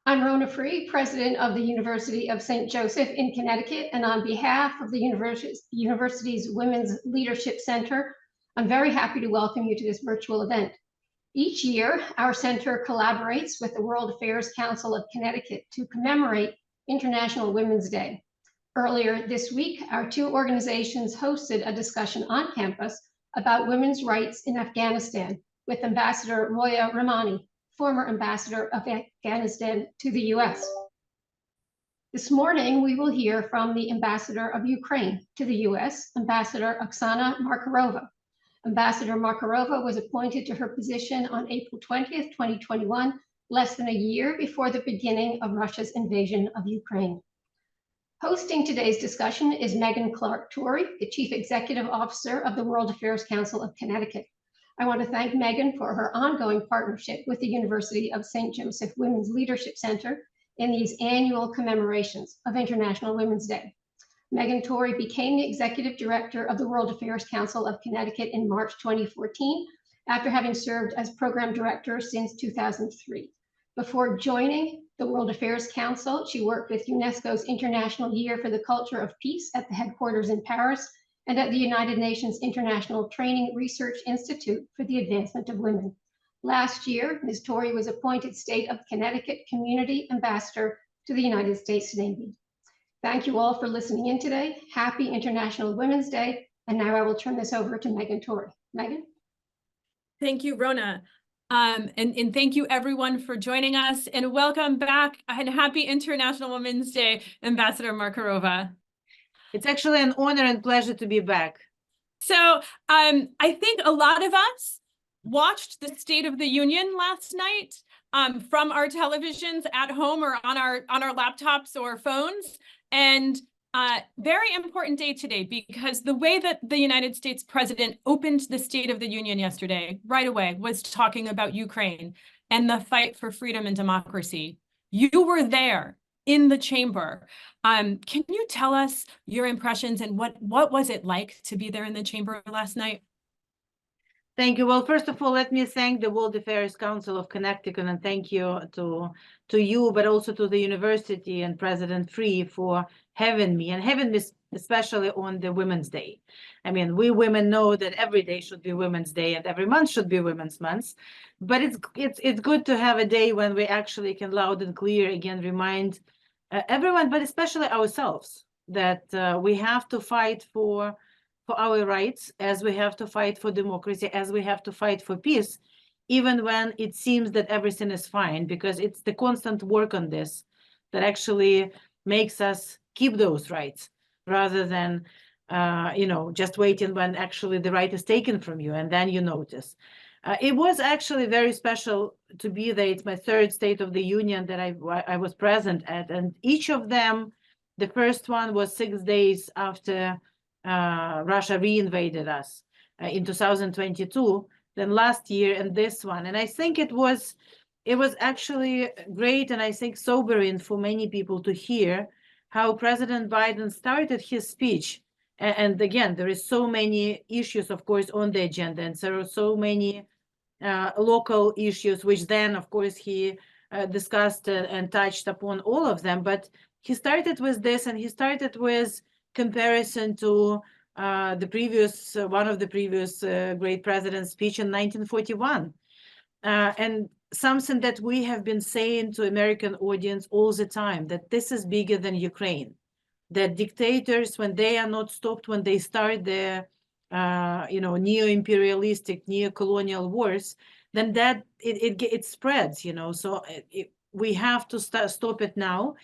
I'm Rona Free, president of the University of St. Joseph in Connecticut, and on behalf of the university's Women's Leadership Center, I'm very happy to welcome you to this virtual event. Each year, our center collaborates with the World Affairs Council of Connecticut to commemorate International Women's Day. Earlier this week, our two organizations hosted a discussion on campus about women's rights in Afghanistan with Ambassador Roya Rahmani, former ambassador of Afghanistan to the US. This morning, we will hear from the ambassador of Ukraine to the US, Ambassador Oksana Markarova. Ambassador Markarova was appointed to her position on April 20th, 2021, less than a year before the beginning of Russia's invasion of Ukraine. Hosting today's discussion is Megan Torrey, the Chief Executive Officer of the World Affairs Council of Connecticut. I want to thank Megan for her ongoing partnership with the University of St. Joseph Women's Leadership Center in these annual commemorations of International Women's Day. Megan Torrey became the Executive Director of the World Affairs Council of Connecticut in March 2014, after having served as Program Director since 2003. Before joining the World Affairs Council, she worked with UNESCO's International Year for the Culture of Peace at the headquarters in Paris and at the United Nations International Training Research Institute for the Advancement of Women. Last year, Ms. Torrey was appointed State of Connecticut Community Ambassador to the United States Navy. Thank you all for listening in today. Happy International Women's Day. And now I will turn this over to Megan Torrey. Megan? Thank you, Rona. And thank you everyone for joining us, and welcome back and happy International Women's Day, Ambassador Markarova. It's actually an honor and pleasure to be back. So I think a lot of us watched the State of the Union last night from our televisions at home or on our laptops or phones. And very important day today, because the way that the United States president opened the State of the Union yesterday, right away, was talking about Ukraine and the fight for freedom and democracy. You were there in the chamber. Can you tell us your impressions and what was it like to be there in the chamber last night? Thank you. Well, first of all, let me thank the World Affairs Council of Connecticut, and thank you to you, but also to the university and President Free for having me, and having me especially on the Women's Day. I mean, we women know that every day should be Women's Day and every month should be Women's Month, but it's good to have a day when we actually can loud and clear again remind everyone, but especially ourselves, that we have to fight for our rights, as we have to fight for democracy, as we have to fight for peace, even when it seems that everything is fine, because it's the constant work on this that actually makes us keep those rights, rather than just waiting when actually the right is taken from you and then you notice. It was actually very special to be there. It's my third State of the Union that I was present at, and each of them, the first one was 6 days after Russia reinvaded us in 2022, then last year and this one. And I think it was actually great, and I think sobering for many people to hear how President Biden started his speech. And again, there is so many issues, of course, on the agenda, and there are so many local issues, which then, of course, he discussed and touched upon all of them. But he started with this, and he started with comparison to the previous one of the previous great president's speech in 1941, and something that we have been saying to American audience all the time, that this is bigger than Ukraine, that dictators, when they are not stopped, when they start their neo-imperialistic, neo-colonial wars, then that it spreads, so we have to stop it now.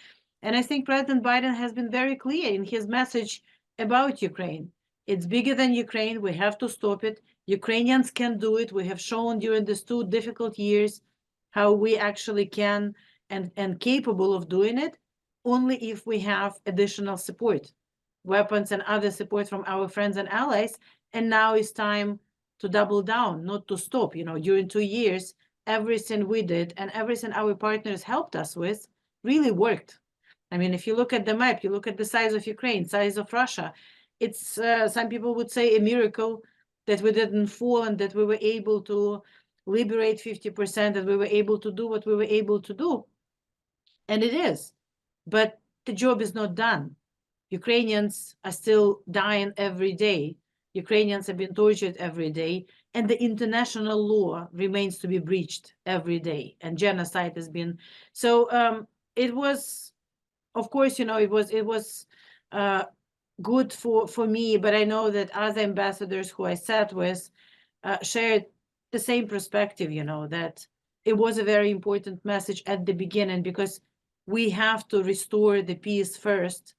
And I think President Biden has been very clear in his message about Ukraine. It's bigger than Ukraine. We have to stop it. Ukrainians can do it. We have shown during these 2 difficult years how we actually can and capable of doing it, only if we have additional support, weapons and other support from our friends and allies. And now it's time to double down, not to stop. During 2 years, everything we did and everything our partners helped us with really worked. I mean, if you look at the map, you look at the size of Ukraine, size of Russia, it's some people would say a miracle that we didn't fall and that we were able to liberate 50%, that we were able to do what we were able to do. And it is, but the job is not done. Ukrainians are still dying every day. Ukrainians have been tortured every day, and the international law remains to be breached every day, and genocide has been. So it was, of course, it was good for me, but I know that other ambassadors who I sat with shared the same perspective, that it was a very important message at the beginning, because we have to restore the peace first.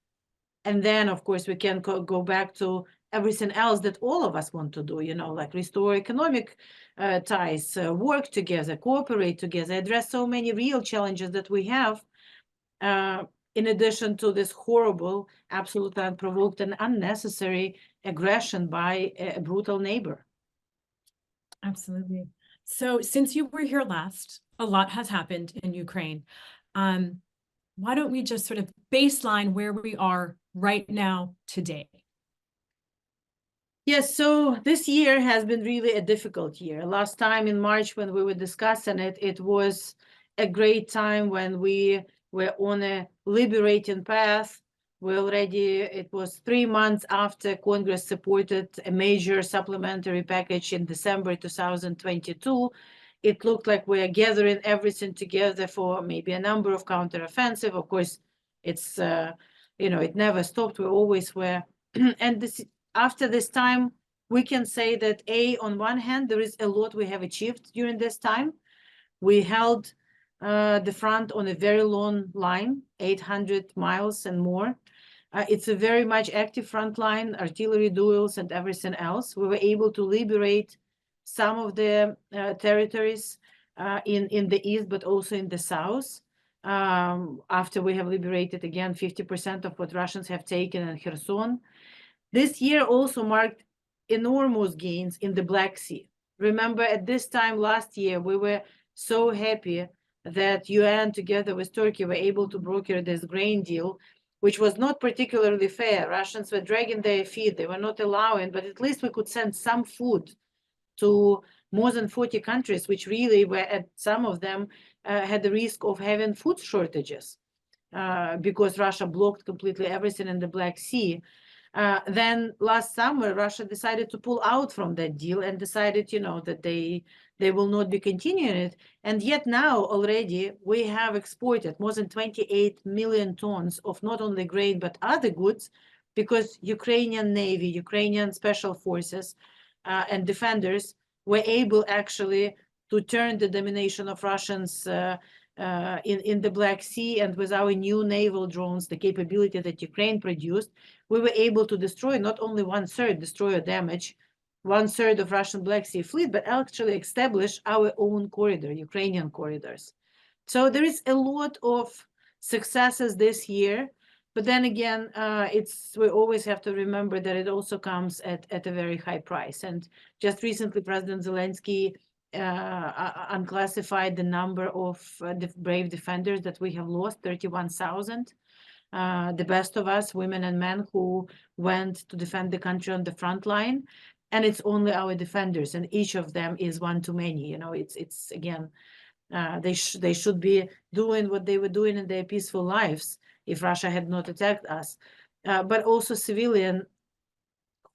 And then, of course, we can go back to everything else that all of us want to do, like restore economic ties, work together, cooperate together, address so many real challenges that we have, in addition to this horrible, absolutely unprovoked and unnecessary aggression by a brutal neighbor. Absolutely. So since you were here last, a lot has happened in Ukraine. Why don't we just sort of baseline where we are right now today? Yes, so this year has been really a difficult year. Last time in March when we were discussing it, it was a great time when we were on a liberating path. It was 3 months after Congress supported a major supplementary package in December 2022. It looked like we are gathering everything together for maybe a number of counteroffensive. Of course, it's, it never stopped. We always were. And after this time, we can say that on one hand, there is a lot we have achieved during this time. We held the front on a very long line, 800 miles and more. It's a very much active front line, artillery duels and everything else. We were able to liberate some of the territories in the east, but also in the south. After we have liberated, again, 50% of what Russians have taken in Kherson. This year also marked enormous gains in the Black Sea. Remember, at this time last year, we were so happy that UN, together with Turkey, were able to broker this grain deal, which was not particularly fair. Russians were dragging their feet. They were not allowing, but at least we could send some food to more than 40 countries, which really were, at some of them, had the risk of having food shortages because Russia blocked completely everything in the Black Sea. Then last summer, Russia decided to pull out from that deal and decided, that they will not be continuing it. And yet now already we have exported more than 28 million tons of not only grain, but other goods, because Ukrainian Navy, Ukrainian Special Forces and defenders were able actually to turn the domination of Russians in the Black Sea. And with our new naval drones, the capability that Ukraine produced, we were able to destroy not only 1/3, destroy or damage 1/3 of Russian Black Sea fleet, but actually establish our own corridor, Ukrainian corridors. So there is a lot of successes this year, but then again, we always have to remember that it also comes at a very high price. And just recently, President Zelensky unclassified the number of brave defenders that we have lost, 31,000. The best of us, women and men who went to defend the country on the front line. And it's only our defenders, and each of them is one too many. It's again, they should be doing what they were doing in their peaceful lives if Russia had not attacked us. But also civilian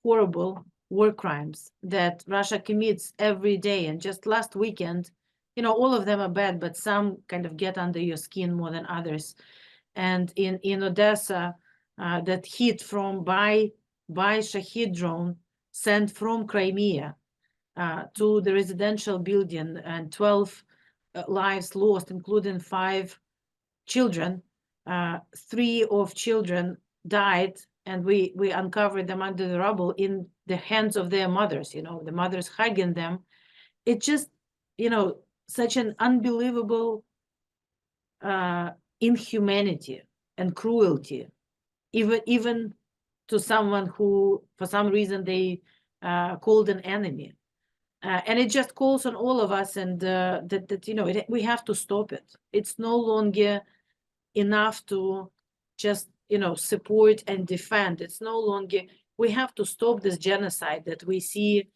horrible war crimes that Russia commits every day. And just last weekend, all of them are bad, but some kind of get under your skin more than others. And in Odessa, that hit by Shahid drone sent from Crimea to the residential building, and 12 lives lost, including 5 children. 3 of children died, and we uncovered them under the rubble in the hands of their mothers, the mothers hugging them. It just, such an unbelievable inhumanity and cruelty, even to someone who, for some reason, they called an enemy. And it just calls on all of us, and we have to stop it. It's no longer enough to just, support and defend. It's no longer, we have to stop this genocide that we see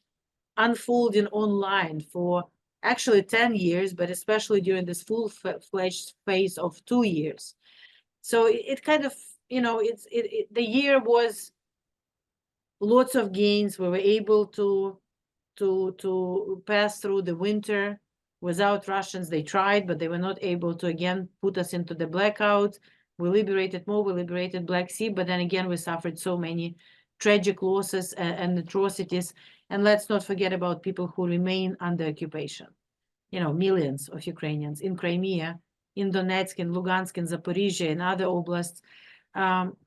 unfolding online for actually 10 years, but especially during this full-fledged phase of 2 years. So it kind of, you know, the year was lots of gains. We were able to pass through the winter without Russians. They tried, but they were not able to again put us into the blackout. We liberated more, we liberated Black Sea, but then again we suffered so many tragic losses and atrocities. And let's not forget about people who remain under occupation. You know, millions of Ukrainians in Crimea, in Donetsk, in Lugansk, in Zaporizhia, and other oblasts,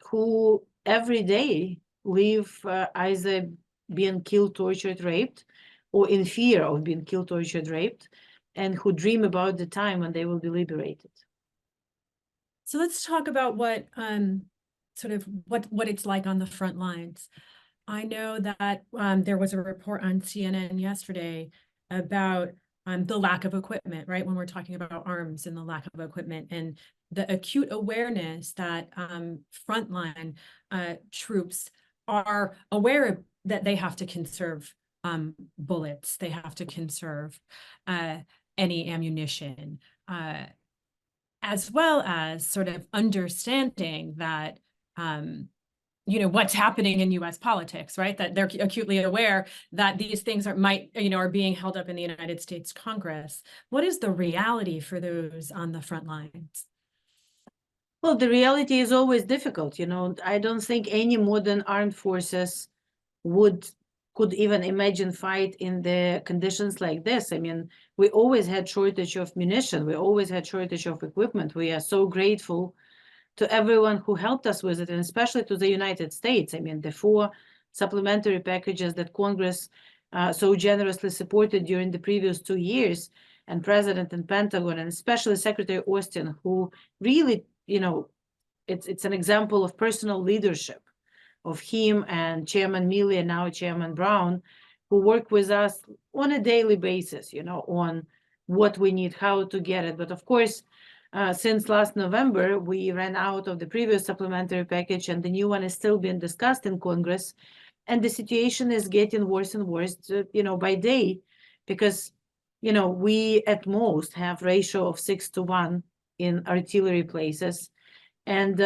who every day live either being killed, tortured, raped, or in fear of being killed, tortured, raped, and who dream about the time when they will be liberated. So let's talk about what what it's like on the front lines. I know that there was a report on CNN yesterday about the lack of equipment, right? When we're talking about arms and the lack of equipment, and the acute awareness that frontline troops are aware that they have to conserve bullets, they have to conserve any ammunition, as well as sort of understanding that you know, what's happening in U.S. politics, right? That they're acutely aware that these things are being held up in the United States Congress. What is the reality for those on the front lines? Well, the reality is always difficult. You know, I don't think any modern armed forces could even imagine fight in the conditions like this. I mean, we always had shortage of munition. We always had shortage of equipment. We are so grateful to everyone who helped us with it, and especially to the United States. I mean, the 4 supplementary packages that Congress so generously supported during the previous 2 years, and President and Pentagon, and especially Secretary Austin, who really, you know, it's an example of personal leadership of him and Chairman Milley and now Chairman Brown, who work with us on a daily basis, you know, on what we need, how to get it. But of course, since last November, we ran out of the previous supplementary package, and the new one is still being discussed in Congress. And the situation is getting worse and worse, you know, by day, because, you know, we at most have ratio of 6-to-1 in artillery places. And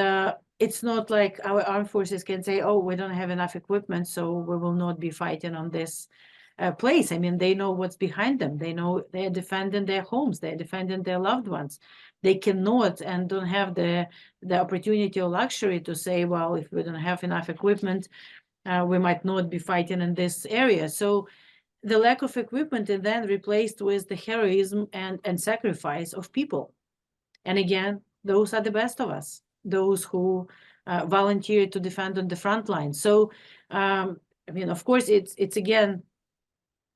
it's not like our armed forces can say, oh, we don't have enough equipment, so we will not be fighting on this place. I mean, they know what's behind them. They know they're defending their homes. They're defending their loved ones. They cannot and don't have the opportunity or luxury to say, well, if we don't have enough equipment, we might not be fighting in this area. So the lack of equipment is then replaced with the heroism and sacrifice of people. And again, those are the best of us, those who volunteer to defend on the front line. So, I mean, of course, it's again,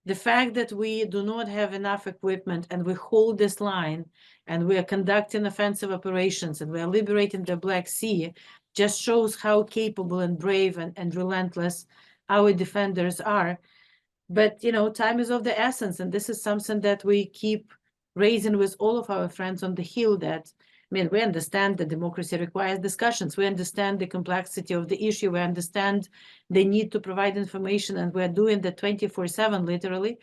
the fact that we do not have enough equipment and we hold this line and we are conducting offensive operations and we are liberating the Black Sea just shows how capable and brave and relentless our defenders are. But, you know, time is of the essence. And this is something that we keep raising with all of our friends on the Hill, that, I mean, we understand that democracy requires discussions. We understand the complexity of the issue. We understand the need to provide information, and we're doing that 24/7, literally.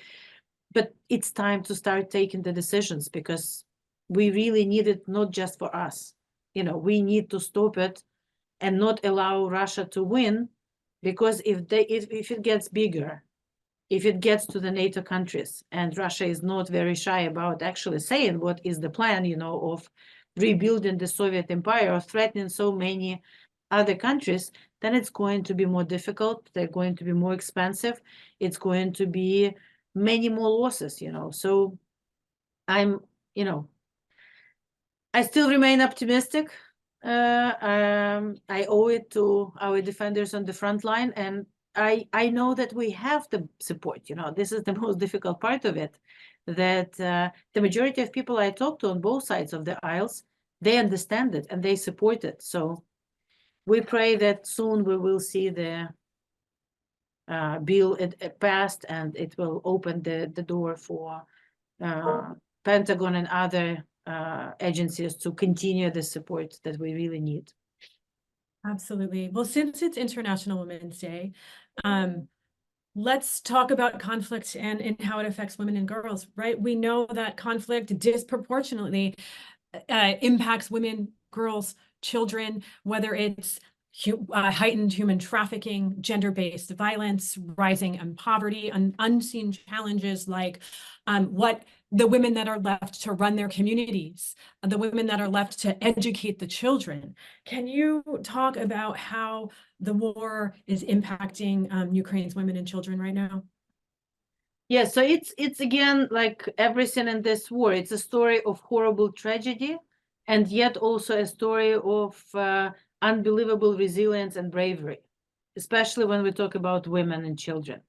But it's time to start taking the decisions, because we really need it, not just for us. You know, we need to stop it and not allow Russia to win, because if it gets bigger, if it gets to the NATO countries, and Russia is not very shy about actually saying what is the plan, you know, of rebuilding the Soviet empire or threatening so many other countries, then it's going to be more difficult. They're going to be more expensive. It's going to be many more losses, you know. So I'm, you know, I still remain optimistic. I owe it to our defenders on the front line, and I know that we have the support. You know, this is the most difficult part of it, that the majority of people I talk to on both sides of the aisles, they understand it and they support it. So we pray that soon we will see the bill passed, and it will open the door for Pentagon and other agencies to continue the support that we really need. Absolutely. Well, since it's International Women's Day, let's talk about conflict and how it affects women and girls, right? We know that conflict disproportionately impacts women, girls, children, whether it's heightened human trafficking, gender-based violence, rising in poverty, and unseen challenges like what the women that are left to run their communities, the women that are left to educate the children. Can you talk about how the war is impacting Ukraine's women and children right now? Yeah, so it's again, like everything in this war, it's a story of horrible tragedy, and yet also a story of unbelievable resilience and bravery, especially when we talk about women and children.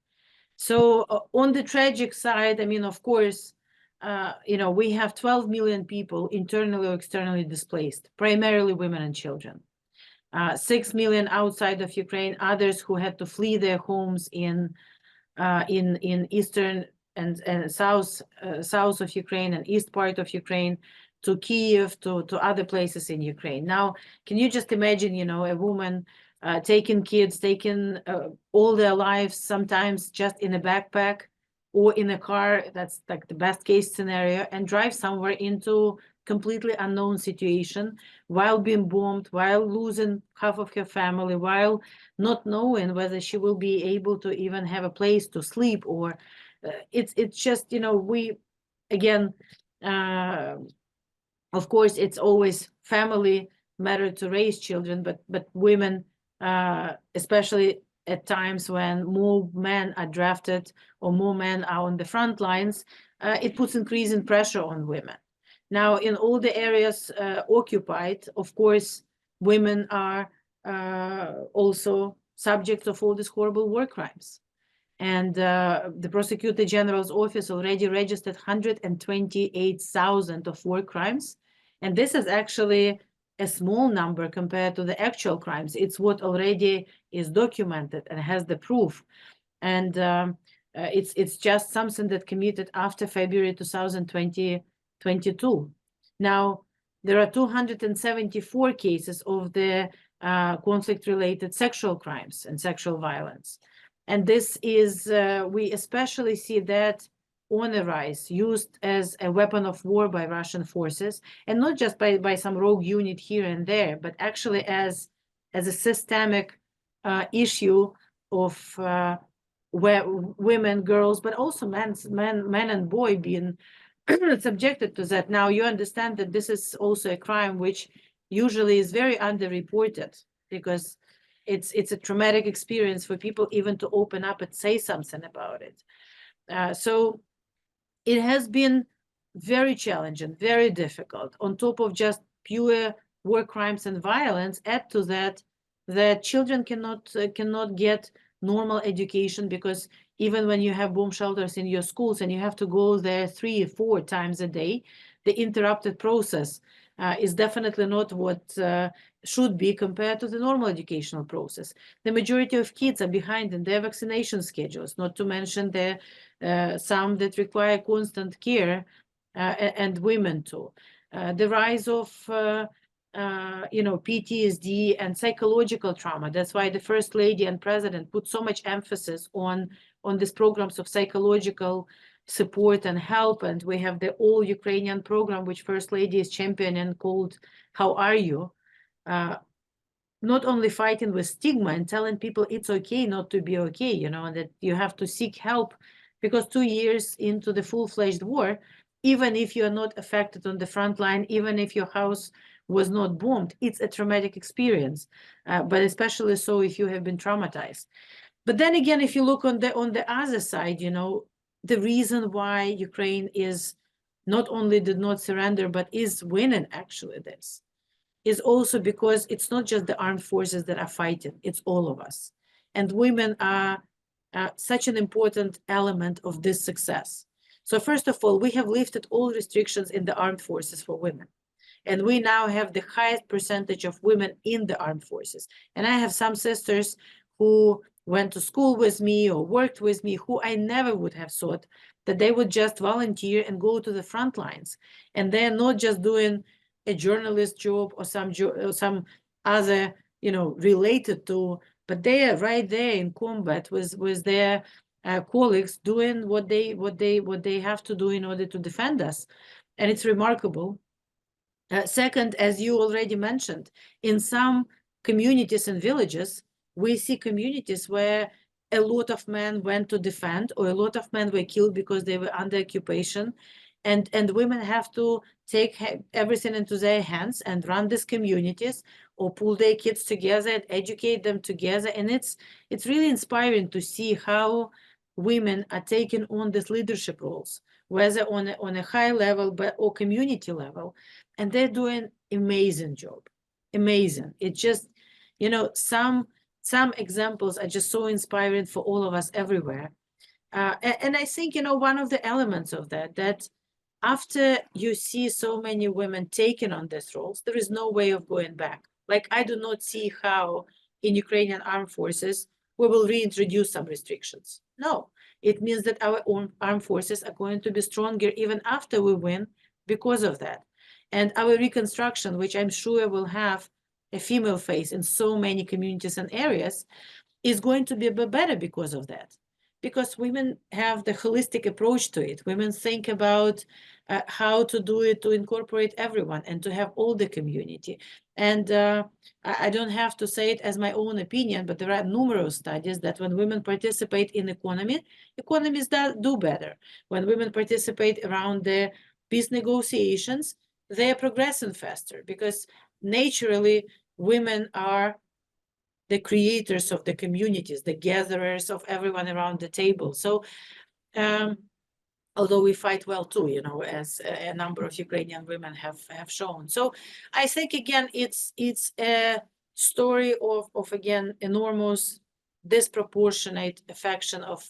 So on the tragic side, I mean, of course, we have 12 million people internally or externally displaced, primarily women and children. 6 million outside of Ukraine, others who had to flee their homes in eastern and south of Ukraine and east part of Ukraine, to Kiev, to other places in Ukraine. Now, can you just imagine, a woman taking kids, taking all their lives, sometimes just in a backpack or in a car, that's like the best case scenario, and drive somewhere into completely unknown situation while being bombed, while losing half of her family, while not knowing whether she will be able to even have a place to sleep, or it's just, we, again, of course, it's always family matter to raise children, but women, especially at times when more men are drafted or more men are on the front lines, it puts increasing pressure on women. Now, in all the areas occupied, of course, women are also subject of all these horrible war crimes. And the Prosecutor General's office already registered 128,000 of war crimes. And this is actually a small number compared to the actual crimes. It's what already is documented and has the proof. And it's just something that committed after February 2022. Now, there are 274 cases of the conflict-related sexual crimes and sexual violence. And this is, we especially see that on the rise, used as a weapon of war by Russian forces, and not just by some rogue unit here and there, but actually as a systemic issue of where women, girls, but also men and boys being subjected to that. Now, you understand that this is also a crime which usually is very underreported, because it's a traumatic experience for people even to open up and say something about it. So it has been very challenging, very difficult. On top of just pure war crimes and violence, add to that children cannot get normal education, because even when you have bomb shelters in your schools and you have to go there 3 or 4 times a day, the interrupted process is definitely not what should be compared to the normal educational process. The majority of kids are behind in their vaccination schedules, not to mention the some that require constant care, and women too. The rise of PTSD and psychological trauma. That's why the First Lady and President put so much emphasis on these programs of psychological support and help. And we have the All Ukrainian program, which First Lady is championing, called How Are You? Not only fighting with stigma and telling people it's okay not to be okay, that you have to seek help, because 2 years into the full-fledged war, even if you're not affected on the front line, even if your house was not bombed, it's a traumatic experience, but especially so if you have been traumatized. But then again, if you look on the other side, the reason why Ukraine is not only did not surrender, but is winning actually this, is also because it's not just the armed forces that are fighting, it's all of us. And women are such an important element of this success. So first of all, we have lifted all restrictions in the armed forces for women. And we now have the highest percentage of women in the armed forces. And I have some sisters who went to school with me or worked with me, who I never would have thought that they would just volunteer and go to the front lines. And they're not just doing a journalist job or some other, related to, but they are right there in combat with their colleagues doing what they have to do in order to defend us, and it's remarkable. Second, as you already mentioned, in some communities and villages, we see communities where a lot of men went to defend, or a lot of men were killed because they were under occupation, and women have to take everything into their hands and run these communities, or pull their kids together and educate them together. And it's really inspiring to see how women are taking on these leadership roles, whether on a high level or community level, and they're doing amazing job. Amazing. It just, some examples are just so inspiring for all of us everywhere. And I think, one of the elements of that after you see so many women taking on these roles, there is no way of going back. Like, I do not see how in Ukrainian armed forces we will reintroduce some restrictions. No, it means that our own armed forces are going to be stronger even after we win because of that. And our reconstruction, which I'm sure will have a female face in so many communities and areas, is going to be better because of that. Because women have the holistic approach to it. Women think about how to do it, to incorporate everyone and to have all the community. And I don't have to say it as my own opinion, but there are numerous studies that when women participate in economies do better. When women participate around the peace negotiations, they are progressing faster, because naturally women are the creators of the communities, the gatherers of everyone around the table. So although we fight well too, as a number of Ukrainian women have shown. So I think, again, it's a story of again, enormous disproportionate affection of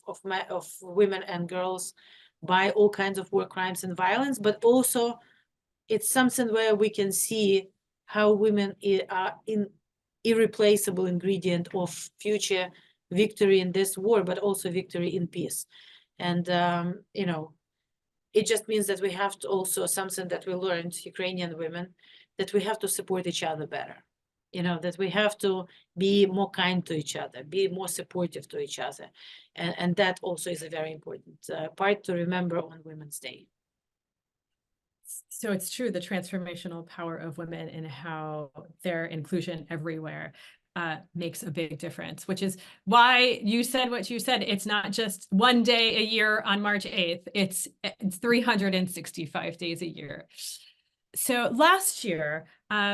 women and girls by all kinds of war crimes and violence, but also it's something where we can see how women are an irreplaceable ingredient of future victory in this war, but also victory in peace. And, it just means that we have to also, something that we learned, Ukrainian women, that we have to support each other better. That we have to be more kind to each other, be more supportive to each other. And that also is a very important part to remember on Women's Day. So it's true, the transformational power of women and how their inclusion everywhere makes a big difference, which is why you said what you said. It's not just one day a year on March 8th. It's 365 days a year. So last year,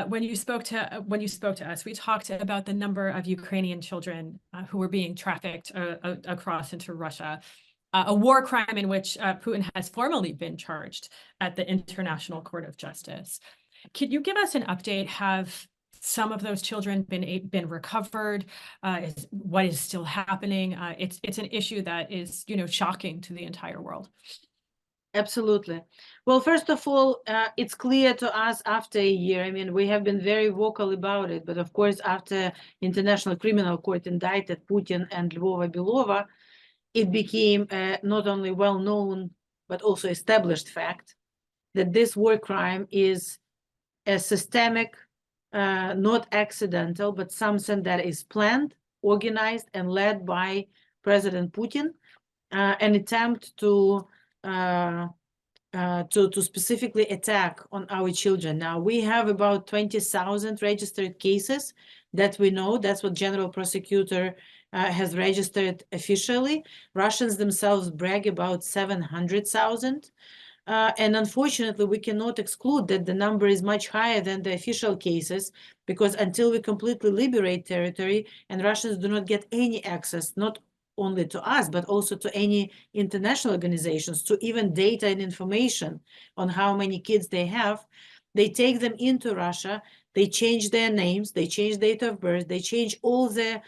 when you spoke to us, we talked about the number of Ukrainian children who were being trafficked across into Russia. A war crime in which Putin has formally been charged at the International Court of Justice. Could you give us an update? Have some of those children been recovered? What is still happening? It's an issue that is, shocking to the entire world. Absolutely. Well, first of all, it's clear to us after a year. I mean, we have been very vocal about it, but of course, after International Criminal Court indicted Putin and Lvova Belova, it became not only well-known, but also established fact that this war crime is a systemic, not accidental, but something that is planned, organized, and led by President Putin, an attempt to specifically attack on our children. Now, we have about 20,000 registered cases that we know. That's what General Prosecutor has registered officially. Russians themselves brag about 700,000. And unfortunately, we cannot exclude that the number is much higher than the official cases, because until we completely liberate territory and Russians do not get any access, not only to us, but also to any international organizations, to even data and information on how many kids they have, they take them into Russia, they change their names, they change date of birth, they change all the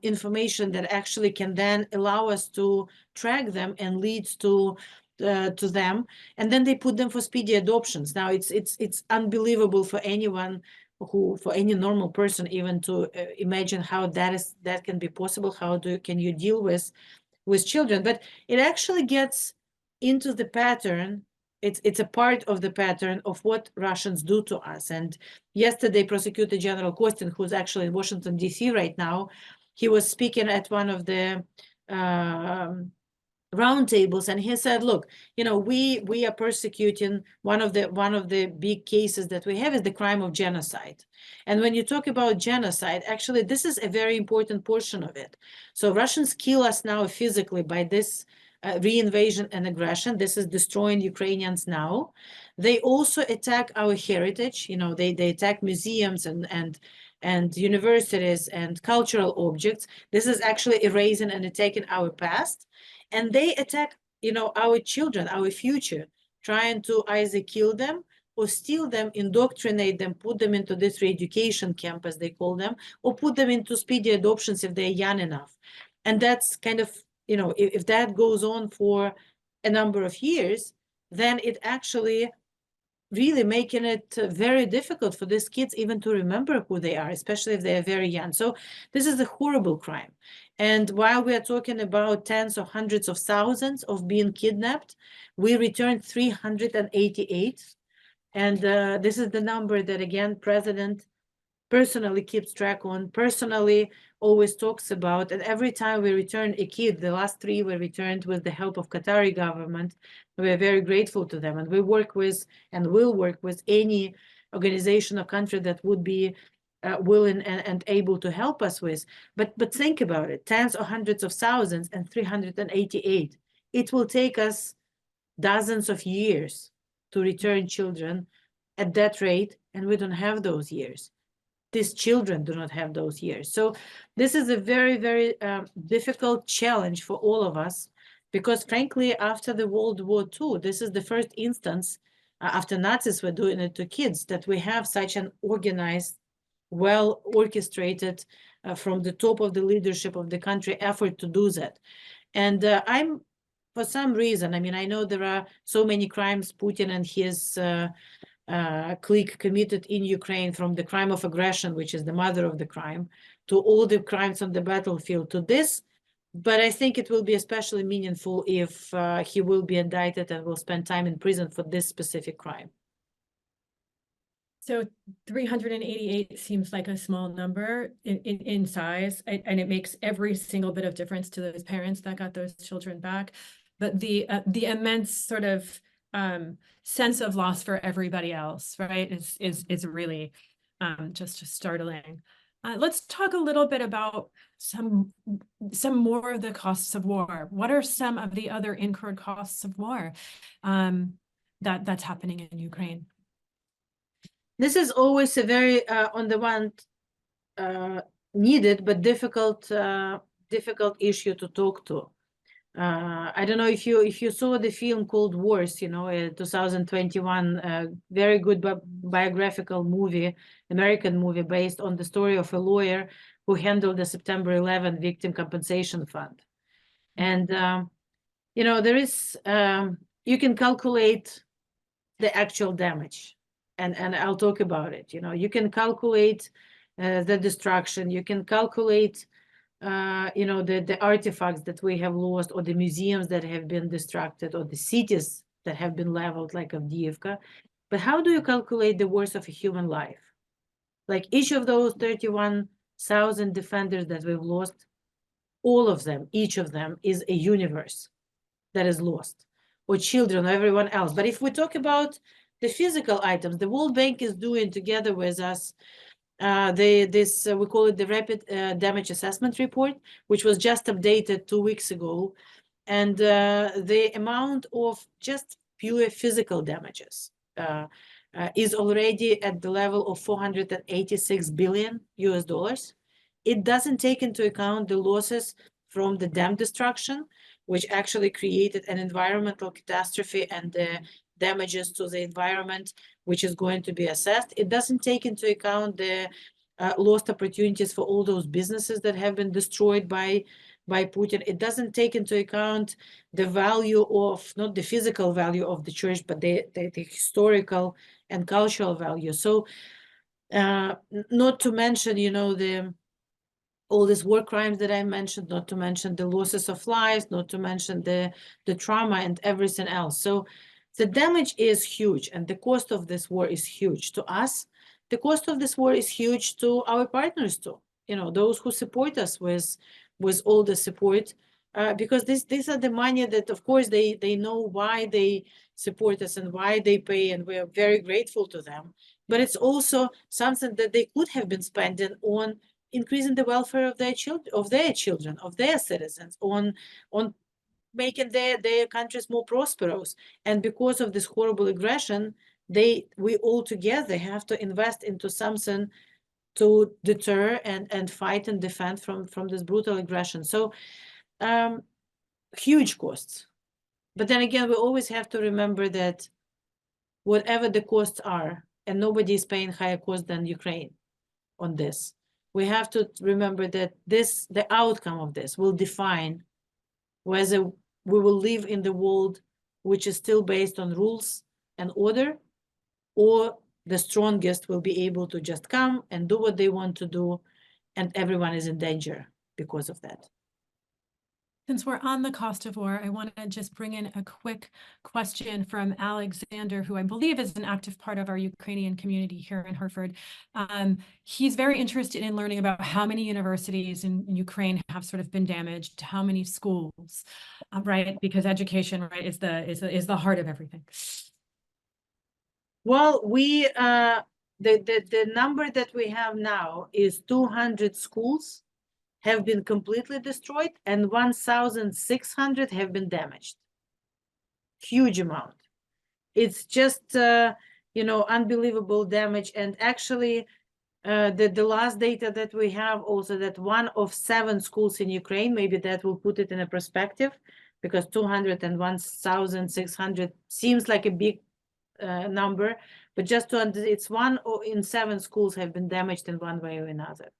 information that actually can then allow us to track them and leads to them, and then they put them for speedy adoptions. Now it's unbelievable for anyone for any normal person even to imagine how that can be possible. How can you deal with children? But it actually gets into the pattern. It's a part of the pattern of what Russians do to us. And yesterday, Prosecutor General Kostin, who's actually in Washington, D.C. right now, he was speaking at one of the roundtables, and he said, look, you know, we are persecuting, one of the big cases that we have is the crime of genocide. And when you talk about genocide, actually this is a very important portion of it. So Russians kill us now physically by this reinvasion and aggression. This is destroying Ukrainians now. They also attack our heritage. You know, they attack museums and universities and cultural objects. This is actually erasing and attacking our past. And they attack, you know, our children, our future, trying to either kill them or steal them, indoctrinate them, put them into this re-education camp, as they call them, or put them into speedy adoptions if they're young enough. And that's kind of, you know, if that goes on for a number of years, then it actually really making it very difficult for these kids even to remember who they are, especially if they are very young. So this is a horrible crime. And while we are talking about tens or hundreds of thousands of being kidnapped, we returned 388. And this is the number that, again, President personally keeps track on, personally always talks about. And every time we return a kid, the last 3 were returned with the help of Qatari government. We are very grateful to them. And we work with and will work with any organization or country that would be willing and able to help us with. But think about it, tens or hundreds of thousands and 388. It will take us dozens of years to return children at that rate, and we don't have those years. These children do not have those years. So this is a very, very difficult challenge for all of us, because frankly, after the World War II, this is the first instance after Nazis were doing it to kids that we have such an organized, well orchestrated from the top of the leadership of the country effort to do that. And I'm, for some reason, I mean, I know there are so many crimes Putin and his clique committed in Ukraine, from the crime of aggression, which is the mother of the crime, to all the crimes on the battlefield, to this. But I think it will be especially meaningful if he will be indicted and will spend time in prison for this specific crime. So 388 seems like a small number in size, and it makes every single bit of difference to those parents that got those children back. But the immense sort of sense of loss for everybody else, right, is really just startling. Let's talk a little bit about some more of the costs of war. What are some of the other incurred costs of war that's happening in Ukraine? This is always a very, on the one, needed but difficult issue to talk to. I don't know if you saw the film called Wars, you know, 2021, very good biographical movie, American movie, based on the story of a lawyer who handled the September 11 Victim Compensation Fund. And, you know, there is, you can calculate the actual damage. And I'll talk about it. You know, you can calculate the destruction. You can calculate, you know, the artifacts that we have lost, or the museums that have been destructed, or the cities that have been leveled, like Avdiivka. But how do you calculate the worth of a human life? Like each of those 31,000 defenders that we've lost, all of them, each of them is a universe that is lost, or children, or everyone else. But if we talk about the physical items, the World Bank is doing together with us we call it the Rapid Damage Assessment Report, which was just updated 2 weeks ago. And the amount of just pure physical damages is already at the level of $486 billion US. It doesn't take into account the losses from the dam destruction, which actually created an environmental catastrophe and the damages to the environment, which is going to be assessed. It doesn't take into account the lost opportunities for all those businesses that have been destroyed by Putin. It doesn't take into account the value of, not the physical value of the church, but the historical and cultural value. So not to mention, you know, all these war crimes that I mentioned, not to mention the losses of lives, not to mention the trauma and everything else. So the damage is huge, and the cost of this war is huge to us. The cost of this war is huge to our partners too. You know, those who support us with all the support because these are the money that, of course, they know why they support us and why they pay, and we are very grateful to them. But it's also something that they could have been spending on increasing the welfare of their children, of their citizens, on making their countries more prosperous. And because of this horrible aggression, we all together have to invest into something to deter and fight and defend from this brutal aggression. So huge costs. But then again, we always have to remember that whatever the costs are, and nobody is paying higher cost than Ukraine on this, we have to remember that the outcome of this will define whether we will live in the world which is still based on rules and order, or the strongest will be able to just come and do what they want to do, and everyone is in danger because of that. Since we're on the cost of war, I want to just bring in a quick question from Alexander, who I believe is an active part of our Ukrainian community here in Hartford. He's very interested in learning about how many universities in Ukraine have sort of been damaged, how many schools, right? Because education, right, is the heart of everything. Well, the number that we have now is 200 schools have been completely destroyed, and 1,600 have been damaged. Huge amount. It's just, unbelievable damage. And actually, the last data that we have also, that 1 of 7 schools in Ukraine, maybe that will put it in a perspective, because 200 and 1,600 seems like a big number, but just it's 1 in 7 schools have been damaged in one way or another.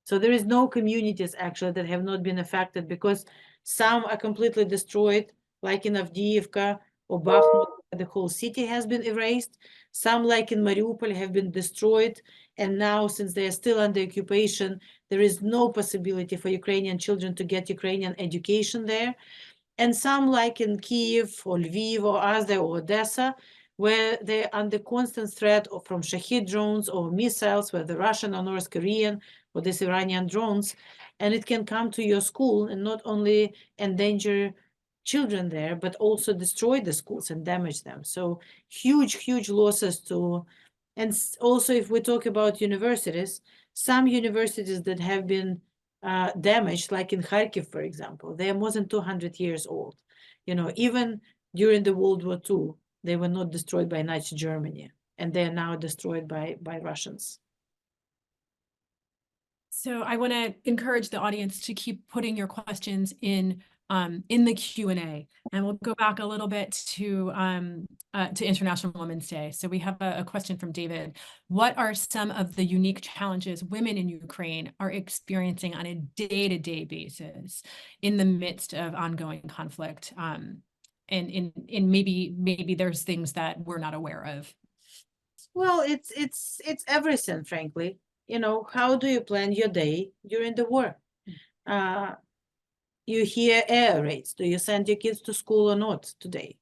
So there is no communities actually that have not been affected, because some are completely destroyed, like in Avdiivka or Bakhmut, the whole city has been erased. Some, like in Mariupol, have been destroyed. And now, since they are still under occupation, there is no possibility for Ukrainian children to get Ukrainian education there. And some, like in Kyiv or Lviv or Azov or Odessa, where they're under constant threat from Shahid drones or missiles, whether Russian or North Korean, or these Iranian drones, and it can come to your school and not only endanger children there, but also destroy the schools and damage them. So huge losses to, and also if we talk about universities, some universities that have been damaged, like in Kharkiv, for example, they are more than 200 years old. Even during the World War II, they were not destroyed by Nazi Germany, and they are now destroyed by Russians. So I want to encourage the audience to keep putting your questions in the Q&A, and we'll go back a little bit to International Women's Day. So we have a question from David. What are some of the unique challenges women in Ukraine are experiencing on a day-to-day basis in the midst of ongoing conflict? And maybe there's things that we're not aware of. Well, it's everything, frankly. How do you plan your day during the war? You hear air raids. Do you send your kids to school or not today?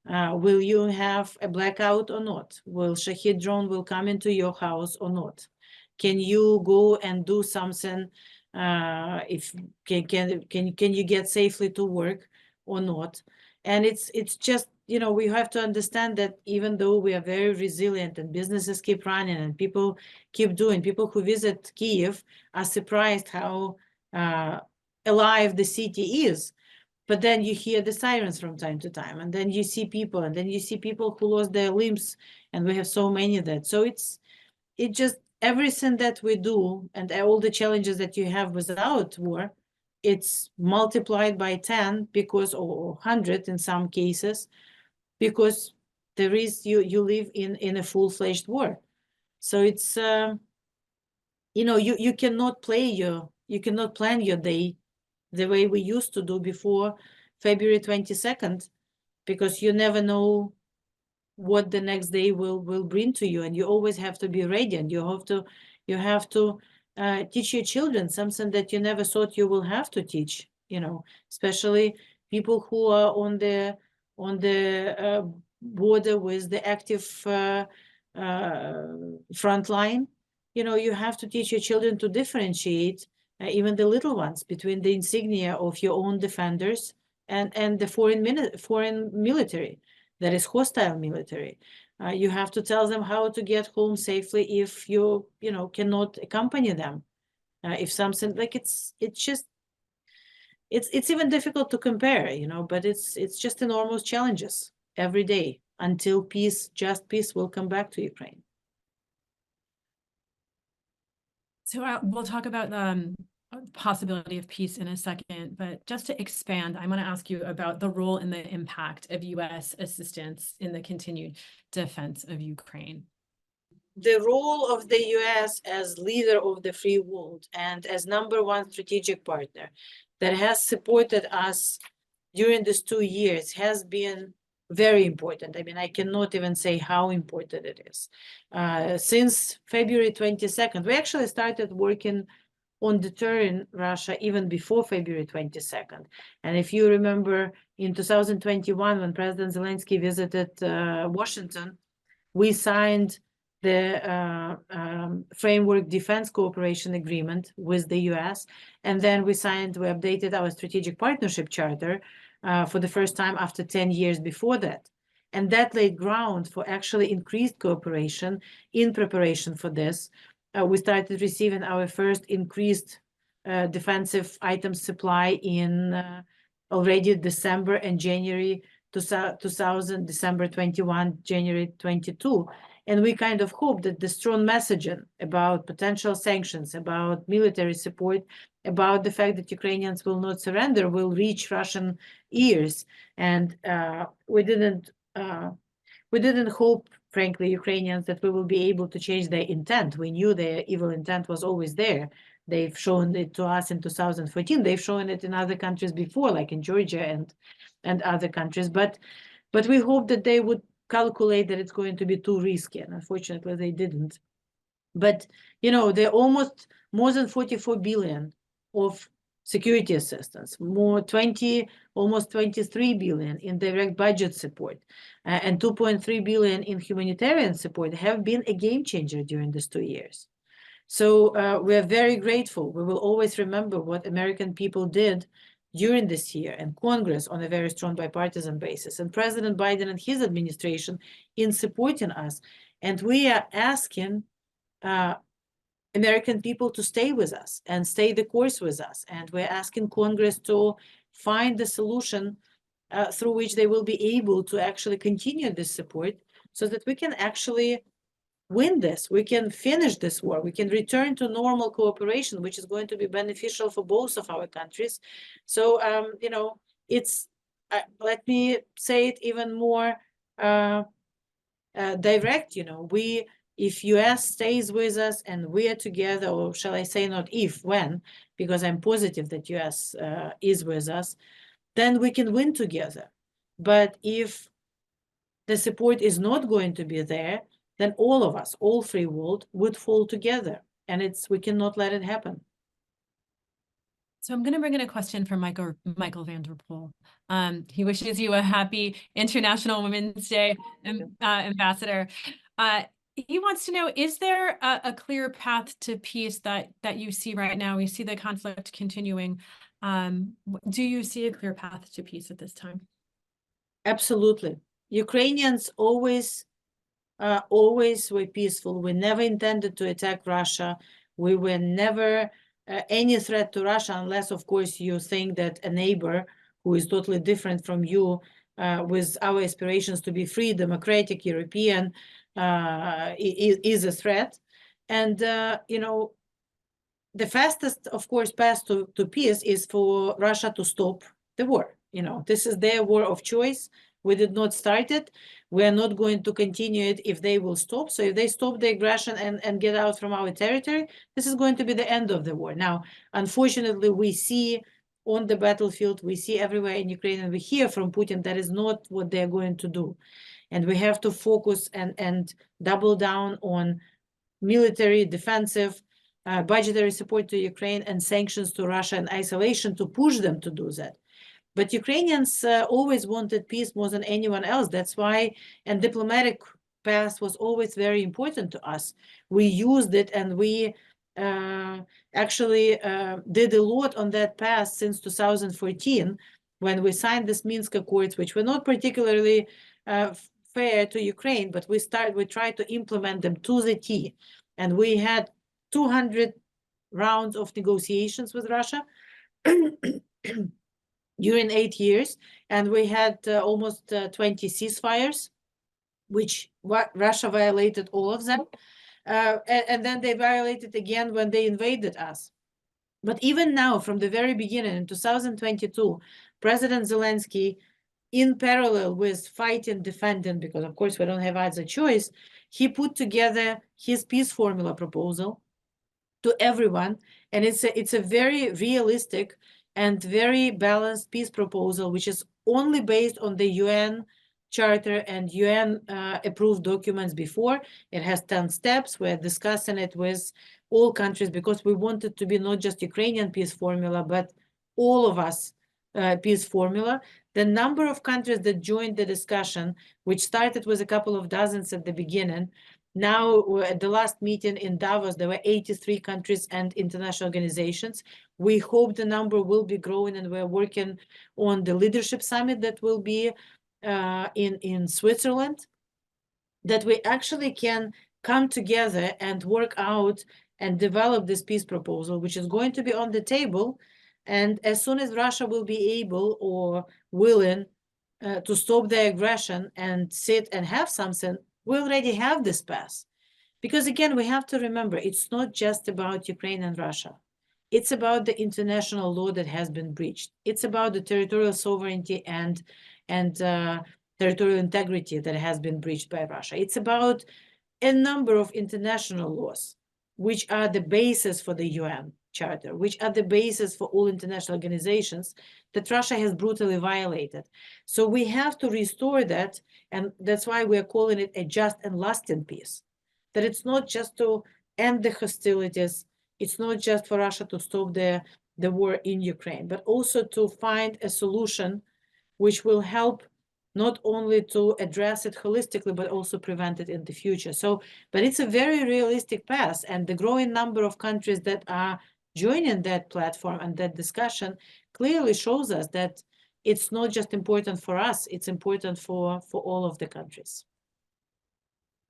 Will you have a blackout or not? Will Shahid drone will come into your house or not? Can you go and do something? If can you get safely to work or not? And it's just, we have to understand that even though we are very resilient and businesses keep running and people keep doing, people who visit Kyiv are surprised how alive the city is. But then you hear the sirens from time to time, and then you see people, and then you see people who lost their limbs, and we have so many of that. So it just, everything that we do and all the challenges that you have without war, it's multiplied by 10 because, or 100 in some cases, because there is, you live in a full-fledged war. So it's, you cannot plan your day the way we used to do before February 22nd, because you never know what the next day will bring to you, and you always have to be ready, and you have to teach your children something that you never thought you will have to teach, especially people who are on the border with the active front line. You have to teach your children to differentiate even the little ones, between the insignia of your own defenders and the foreign military that is hostile military. You have to tell them how to get home safely if you cannot accompany them. If something like it's even difficult to compare, but it's just enormous challenges every day until just peace will come back to Ukraine. So we'll talk about the possibility of peace in a second, but just to expand, I want to ask you about the role and the impact of U.S. assistance in the continued defense of Ukraine. The role of the U.S. as leader of the free world and as #1 strategic partner that has supported us during these 2 years has been very important. I mean, I cannot even say how important it is. Since February 22nd, we actually started working on deterring Russia even before February 22nd. And if you remember, in 2021, when President Zelensky visited Washington, we signed the Framework Defense Cooperation Agreement with the US. And then we updated our Strategic Partnership Charter for the first time after 10 years before that. And that laid ground for actually increased cooperation in preparation for this. We started receiving our first increased defensive items supply in already December and January 2000, December 21, January 22. And we kind of hope that the strong messaging about potential sanctions, about military support, about the fact that Ukrainians will not surrender will reach Russian ears. And we didn't hope, frankly, Ukrainians, that we will be able to change their intent. We knew their evil intent was always there. They've shown it to us in 2014. They've shown it in other countries before, like in Georgia and other countries. But we hope that they would calculate that it's going to be too risky, and unfortunately they didn't. But they're almost more than 44 billion of security assistance, almost 23 billion in direct budget support, and 2.3 billion in humanitarian support have been a game changer during these 2 years. So we're very grateful. We will always remember what American people did during this year, and Congress on a very strong bipartisan basis, and President Biden and his administration in supporting us. And we are asking American people to stay with us and stay the course with us. And we're asking Congress to find the solution through which they will be able to actually continue this support so that we can actually win this. We can finish this war. We can return to normal cooperation, which is going to be beneficial for both of our countries. So, it's, let me say it even more direct, if US stays with us and we are together, or shall I say not if, when, because I'm positive that US is with us, then we can win together. But if the support is not going to be there, then all of us, all free world, would fall together. And we cannot let it happen. So I'm going to bring in a question from Michael Vanderpool. He wishes you a happy International Women's Day, Ambassador. He wants to know, is there a clear path to peace that you see right now? We see the conflict continuing. Do you see a clear path to peace at this time? Absolutely. Ukrainians always were peaceful. We never intended to attack Russia. We were never any threat to Russia, unless, of course, you think that a neighbor who is totally different from you, with our aspirations to be free, democratic, European, is a threat. And, the fastest, of course, path to peace is for Russia to stop the war. This is their war of choice. We did not start it. We are not going to continue it if they will stop. So if they stop the aggression and get out from our territory, this is going to be the end of the war. Now, unfortunately, we see on the battlefield, we see everywhere in Ukraine, and we hear from Putin that is not what they're going to do. And we have to focus and double down on military, defensive, budgetary support to Ukraine and sanctions to Russia and isolation to push them to do that. But Ukrainians always wanted peace more than anyone else. That's why, and diplomatic path was always very important to us. We used it, and we actually did a lot on that path since 2014, when we signed this Minsk Accords, which were not particularly fair to Ukraine, but we tried to implement them to the T. And we had 200 rounds of negotiations with Russia during 8 years, and we had almost 20 ceasefires, which Russia violated all of them. And then they violated again when they invaded us. But even now, from the very beginning, in 2022, President Zelensky, in parallel with fighting, defending, because of course we don't have other choice, he put together his peace formula proposal to everyone. And it's a very realistic and very balanced peace proposal, which is only based on the UN Charter and UN approved documents before. It has 10 steps. We're discussing it with all countries because we want it to be not just Ukrainian peace formula, but all of us peace formula. The number of countries that joined the discussion, which started with a couple of dozens at the beginning, now at the last meeting in Davos, there were 83 countries and international organizations. We hope the number will be growing, and we're working on the leadership summit that will be in Switzerland, that we actually can come together and work out and develop this peace proposal, which is going to be on the table. And as soon as Russia will be able or willing to stop their aggression and sit and have something, we already have this path. Because again, we have to remember, it's not just about Ukraine and Russia. It's about the international law that has been breached. It's about the territorial sovereignty and territorial integrity that has been breached by Russia. It's about a number of international laws, which are the basis for the UN Charter, which are the basis for all international organizations that Russia has brutally violated. So we have to restore that, and that's why we are calling it a just and lasting peace. That it's not just to end the hostilities, it's not just for Russia to stop the war in Ukraine, but also to find a solution which will help not only to address it holistically, but also prevent it in the future. So, but it's a very realistic path, and the growing number of countries that are joining that platform and that discussion clearly shows us that it's not just important for us, it's important for all of the countries.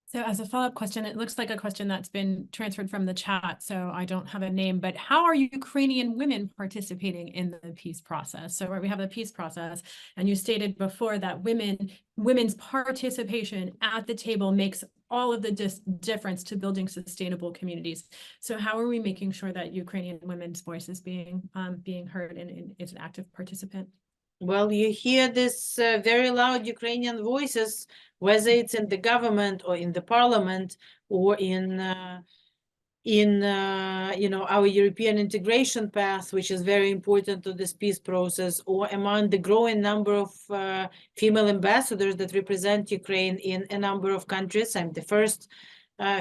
So as a follow-up question, it looks like a question that's been transferred from the chat, so I don't have a name, but how are Ukrainian women participating in the peace process? So we have the peace process, and you stated before that women's participation at the table makes all of the difference to building sustainable communities. So how are we making sure that Ukrainian women's voice is being heard and is an active participant? Well, you hear this very loud Ukrainian voices, whether it's in the government or in the parliament or in our European integration path, which is very important to this peace process, or among the growing number of female ambassadors that represent Ukraine in a number of countries. I'm the first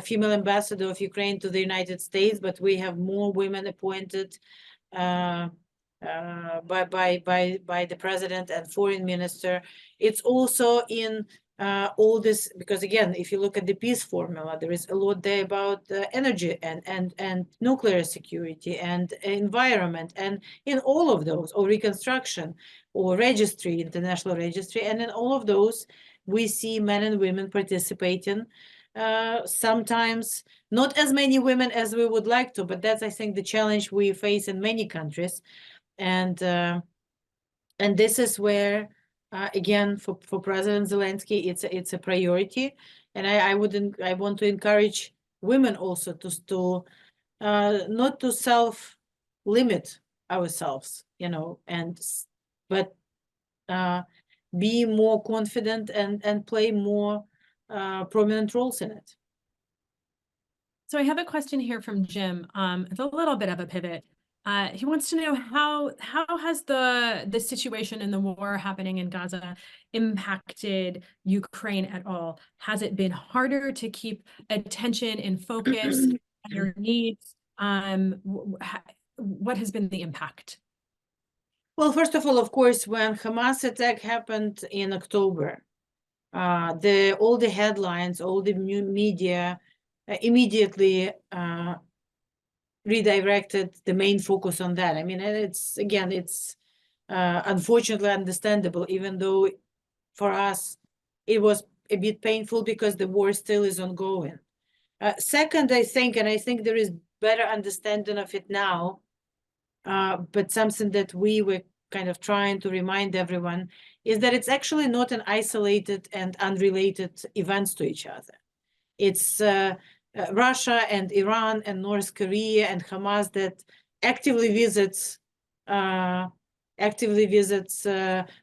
female ambassador of Ukraine to the United States, but we have more women appointed by the president and foreign minister. It's also in all this, because again, if you look at the peace formula, there is a lot there about energy and nuclear security and environment, and in all of those, or reconstruction or registry, international registry, and in all of those, we see men and women participating. Sometimes not as many women as we would like to, but that's, I think, the challenge we face in many countries. And this is where again, for President Zelensky, it's a priority, and I want to encourage women also to not to self-limit ourselves, but be more confident and play more prominent roles in it. So I have a question here from Jim. It's a little bit of a pivot. He wants to know how has the situation and the war happening in Gaza impacted Ukraine at all? Has it been harder to keep attention and focus on your needs? What has been the impact? Well, first of all, of course, when Hamas attack happened in October, all the headlines, all the new media immediately redirected the main focus on that. I mean, and it's, again, it's unfortunately understandable, even though for us it was a bit painful because the war still is ongoing. Second, I think there is better understanding of it now, but something that we were kind of trying to remind everyone is that it's actually not an isolated and unrelated events to each other. It's Russia and Iran and North Korea and Hamas that actively visits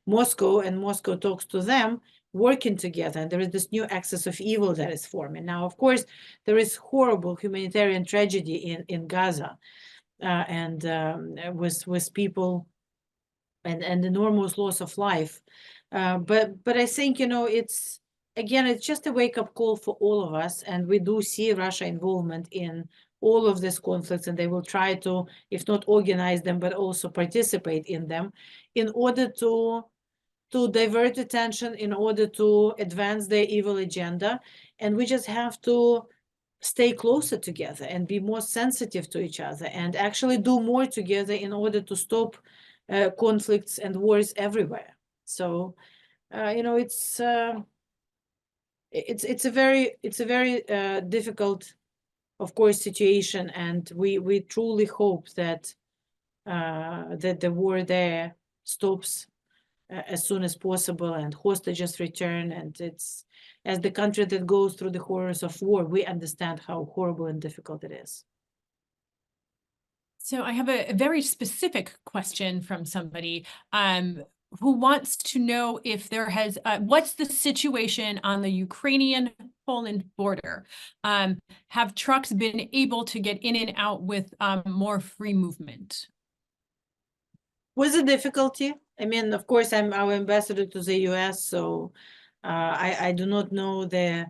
Moscow, and Moscow talks to them, working together. And there is this new axis of evil that is forming. Now, of course, there is horrible humanitarian tragedy in Gaza, and with people and enormous loss of life. But I think, it's, again, it's just a wake-up call for all of us, and we do see Russia involvement in all of these conflicts, and they will try to, if not organize them, but also participate in them in order to divert attention, in order to advance their evil agenda. And we just have to stay closer together and be more sensitive to each other and actually do more together in order to stop conflicts and wars everywhere. So, it's a very difficult, of course, situation, and we truly hope that the war there stops as soon as possible and hostages return. And it's, as the country that goes through the horrors of war, we understand how horrible and difficult it is. So I have a very specific question from somebody who wants to know if there has, what's the situation on the Ukrainian-Poland border? Have trucks been able to get in and out with more free movement? Was a difficulty. I mean, of course, I'm our ambassador to the US, so I do not know the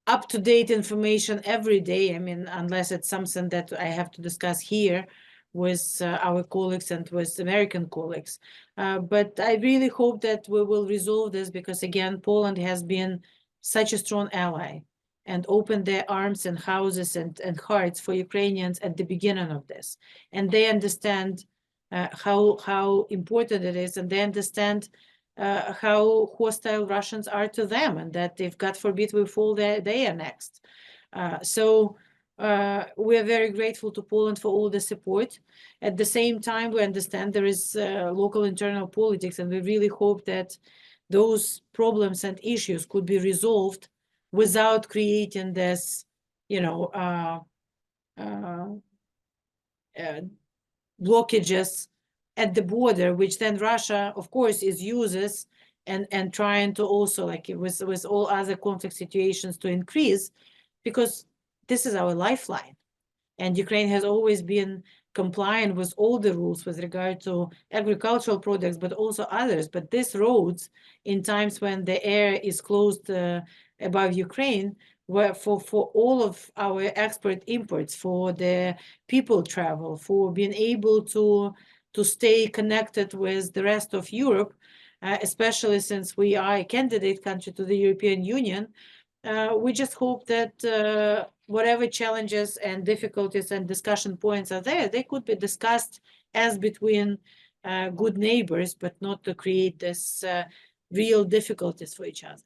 up-to-date information every day. I mean, unless it's something that I have to discuss here with our colleagues and with American colleagues. But I really hope that we will resolve this, because, again, Poland has been such a strong ally and opened their arms and houses and hearts for Ukrainians at the beginning of this. And they understand how important it is, and they understand how hostile Russians are to them, and that if, God forbid, we fall there, they are next. So we are very grateful to Poland for all the support. At the same time, we understand there is local internal politics, and we really hope that those problems and issues could be resolved without creating this, blockages at the border, which then Russia, of course, uses and trying to also, like with all other conflict situations, to increase, because this is our lifeline. And Ukraine has always been compliant with all the rules with regard to agricultural products, but also others. But these roads, in times when the air is closed above Ukraine, where for all of our export imports, for the people travel, for being able to stay connected with the rest of Europe, especially since we are a candidate country to the European Union, we just hope that whatever challenges and difficulties and discussion points are there, they could be discussed as between good neighbors, but not to create this real difficulties for each other.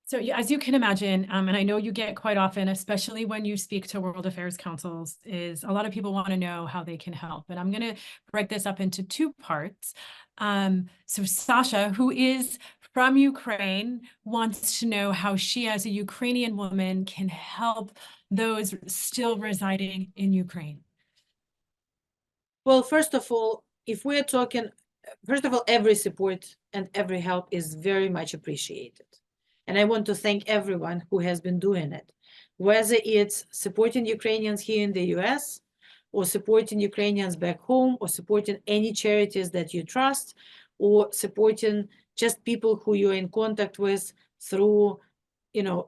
So as you can imagine, and I know you get quite often, especially when you speak to World Affairs Councils, is a lot of people want to know how they can help. And I'm going to break this up into two parts. So Sasha, who is from Ukraine, wants to know how she, as a Ukrainian woman, can help those still residing in Ukraine. Well, first of all, if we're talking, every support and every help is very much appreciated. And I want to thank everyone who has been doing it, whether it's supporting Ukrainians here in the US, or supporting Ukrainians back home, or supporting any charities that you trust, or supporting just people who you're in contact with through,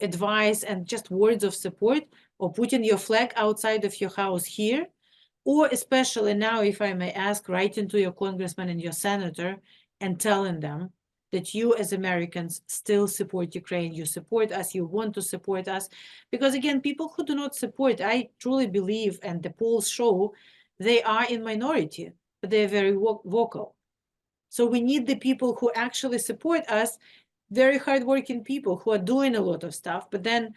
advice and just words of support, or putting your flag outside of your house here, or especially now, if I may ask, writing to your congressman and your senator and telling them that you as Americans still support Ukraine. You support us, you want to support us. Because again, people who do not support, I truly believe, and the polls show, they are in minority, but they're very vocal. So we need the people who actually support us, very hardworking people who are doing a lot of stuff, but then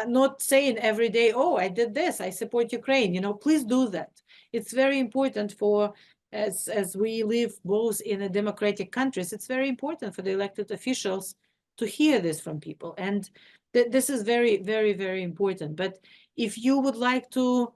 not saying every day, oh, I did this, I support Ukraine. You know, please do that. It's very important for, as we live both in a democratic countries, it's very important for the elected officials to hear this from people. And this is very, very, very important. But if you would like to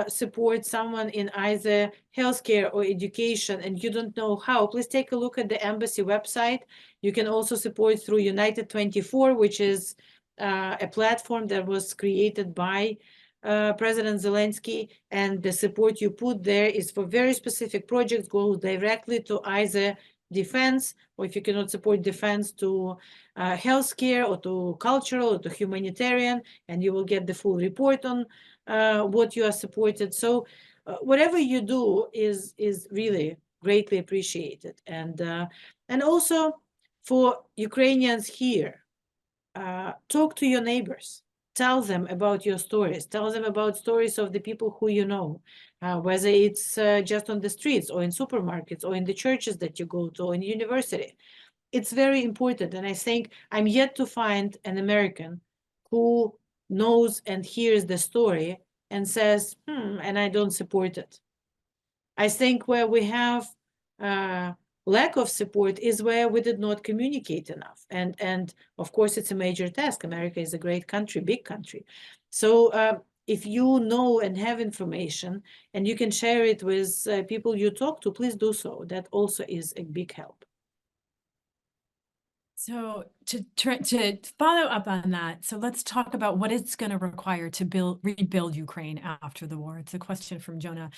support someone in either healthcare or education and you don't know how, please take a look at the embassy website. You can also support through United 24, which is a platform that was created by President Zelensky, and the support you put there is for very specific projects, go directly to either defense, or if you cannot support defense, to healthcare or to cultural or to humanitarian, and you will get the full report on what you are supported. So whatever you do is really greatly appreciated. And also for Ukrainians here, talk to your neighbors. Tell them about your stories. Tell them about stories of the people who you know, whether it's just on the streets or in supermarkets or in the churches that you go to or in university. It's very important. And I think I'm yet to find an American who knows and hears the story and says, and I don't support it. I think where we have lack of support is where we did not communicate enough. And of course, it's a major task. America is a great country, big country. So if you know and have information and you can share it with people you talk to, please do so. That also is a big help. So to follow up on that, so let's talk about what it's going to require to rebuild Ukraine after the war. It's a question from Jonah.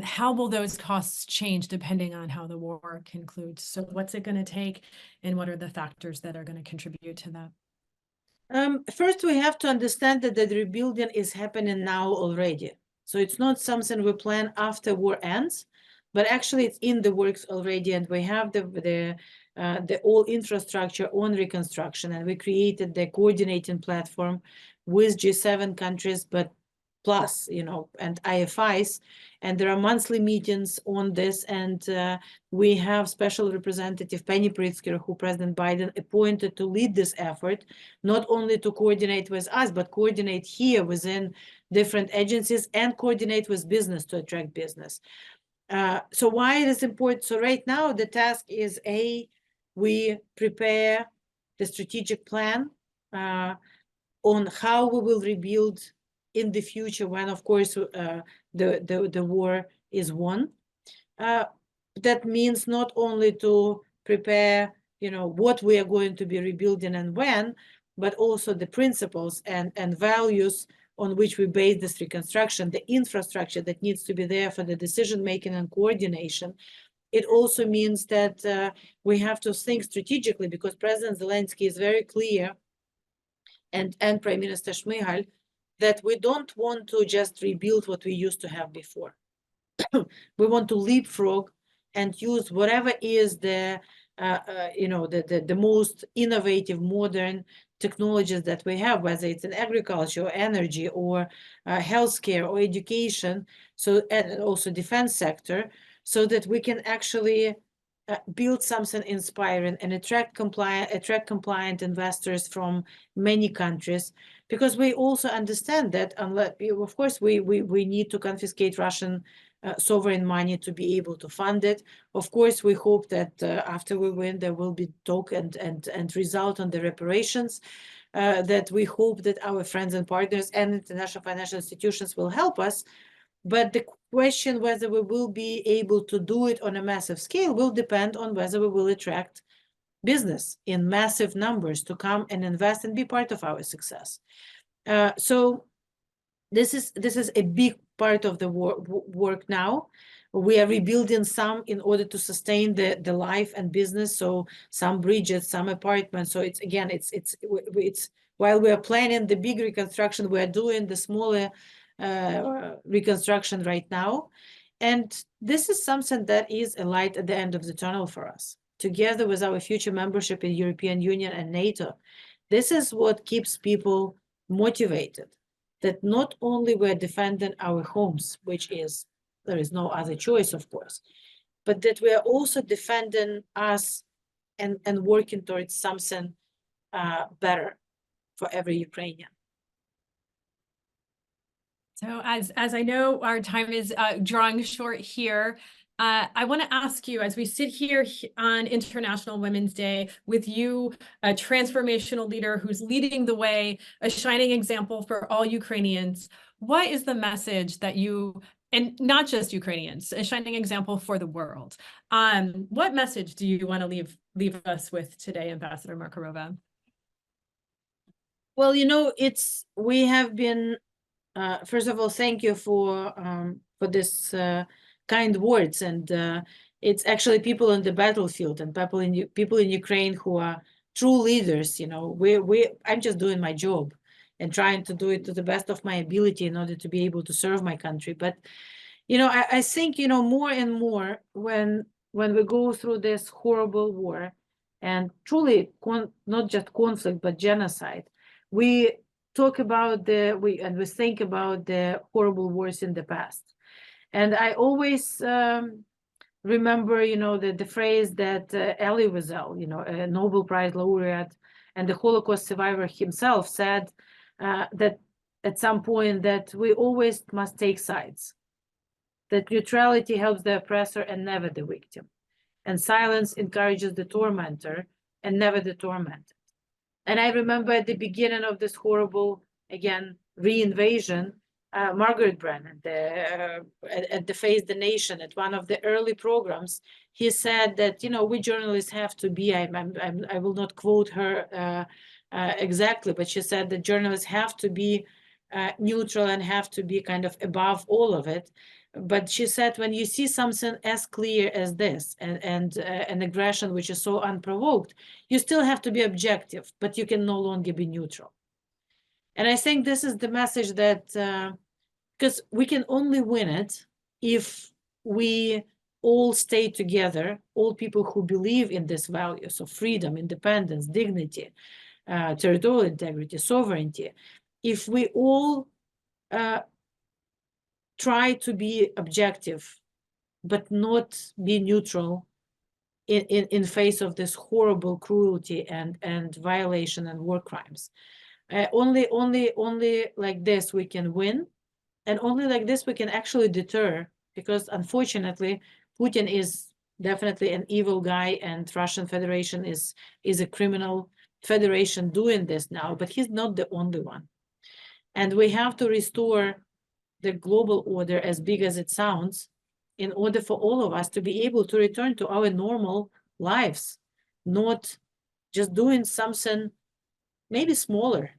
How will those costs change depending on how the war concludes? So what's it going to take, and what are the factors that are going to contribute to that? First, we have to understand that the rebuilding is happening now already. So it's not something we plan after war ends, but actually it's in the works already, and we have the whole infrastructure on reconstruction, and we created the coordinating platform with G7 countries, but plus, you know, and IFIs, and there are monthly meetings on this, and we have special representative Penny Pritzker, who President Biden appointed to lead this effort, not only to coordinate with us, but coordinate here within different agencies and coordinate with business to attract business. So why it is important? So right now the task is we prepare the strategic plan on how we will rebuild in the future when, of course, the war is won. That means not only to prepare, you know, what we are going to be rebuilding and when, but also the principles and values on which we base this reconstruction, the infrastructure that needs to be there for the decision-making and coordination. It also means that we have to think strategically, because President Zelensky is very clear, and Prime Minister Shmyhal, that we don't want to just rebuild what we used to have before. We want to leapfrog and use whatever is the most innovative, modern technologies that we have, whether it's in agriculture or energy or healthcare or education, so, and also defense sector, so that we can actually build something inspiring and attract compliant investors from many countries, because we also understand that unless, of course, we need to confiscate Russian sovereign money to be able to fund it. Of course, we hope that after we win, there will be talk and result on the reparations, that we hope that our friends and partners and international financial institutions will help us. But the question whether we will be able to do it on a massive scale will depend on whether we will attract business in massive numbers to come and invest and be part of our success. So this is a big part of the work now. We are rebuilding some in order to sustain the life and business. So some bridges, some apartments. So it's again, it's while we are planning the big reconstruction, we are doing the smaller reconstruction right now. And this is something that is a light at the end of the tunnel for us. together with our future membership in European Union and NATO, this is what keeps people motivated, that not only we're defending our homes, which is, there is no other choice, of course, but that we are also defending us and working towards something better for every Ukrainian. So as I know our time is drawing short here, I want to ask you, as we sit here on International Women's Day with you, a transformational leader who's leading the way, a shining example for all Ukrainians, what is the message that you, and not just Ukrainians, a shining example for the world? What message do you want to leave us with today, Ambassador Markarova? Well, you know, we have been, first of all, thank you for this kind words, and it's actually people on the battlefield and people in Ukraine who are true leaders. You know, I'm just doing my job and trying to do it to the best of my ability in order to be able to serve my country. But you know, I think, you know, more and more when we go through this horrible war and truly not just conflict but genocide, we talk about we think about the horrible wars in the past. And I always remember, you know, the phrase that Elie Wiesel, you know, a Nobel Prize laureate and the Holocaust survivor himself, said that at some point that we always must take sides, that neutrality helps the oppressor and never the victim, and silence encourages the tormentor and never the tormented. And I remember at the beginning of this horrible, again, re-invasion, Margaret Brennan, at the Face the Nation, at one of the early programs, he said that, you know, we journalists have to be, I will not quote her exactly, but she said that journalists have to be neutral and have to be kind of above all of it. But she said, when you see something as clear as this, and an aggression which is so unprovoked, you still have to be objective, but you can no longer be neutral. And I think this is the message that, because we can only win it if we all stay together, all people who believe in these values of freedom, independence, dignity, territorial integrity, sovereignty, if we all try to be objective, but not be neutral in face of this horrible cruelty and violation and war crimes. Only like this we can win, and only like this we can actually deter, because unfortunately Putin is definitely an evil guy, and Russian Federation is a criminal federation doing this now, but he's not the only one. And we have to restore the global order, as big as it sounds, in order for all of us to be able to return to our normal lives, not just doing something maybe smaller,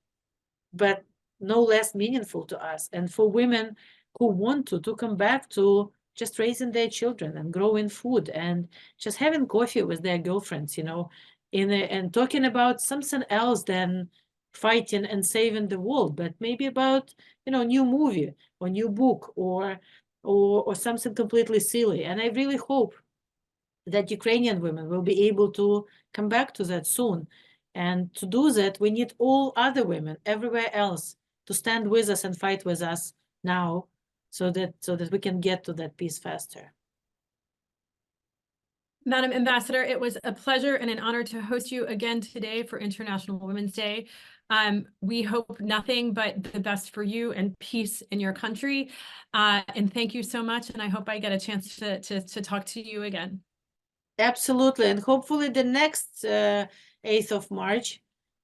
but no less meaningful to us. And for women who want to come back to just raising their children and growing food and just having coffee with their girlfriends, you know, and talking about something else than fighting and saving the world, but maybe about, you know, new movie or new book or something completely silly. And I really hope that Ukrainian women will be able to come back to that soon. And to do that, we need all other women everywhere else to stand with us and fight with us now, so that we can get to that peace faster. Madam Ambassador, it was a pleasure and an honor to host you again today for International Women's Day. We hope nothing but the best for you and peace in your country. And thank you so much. And I hope I get a chance to talk to you again. Absolutely. And hopefully the next 8th of March,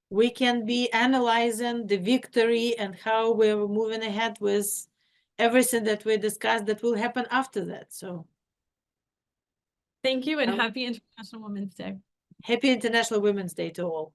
we can be analyzing the victory and how we're moving ahead with everything that we discussed that will happen after that. So thank you, and happy International Women's Day. Happy International Women's Day to all.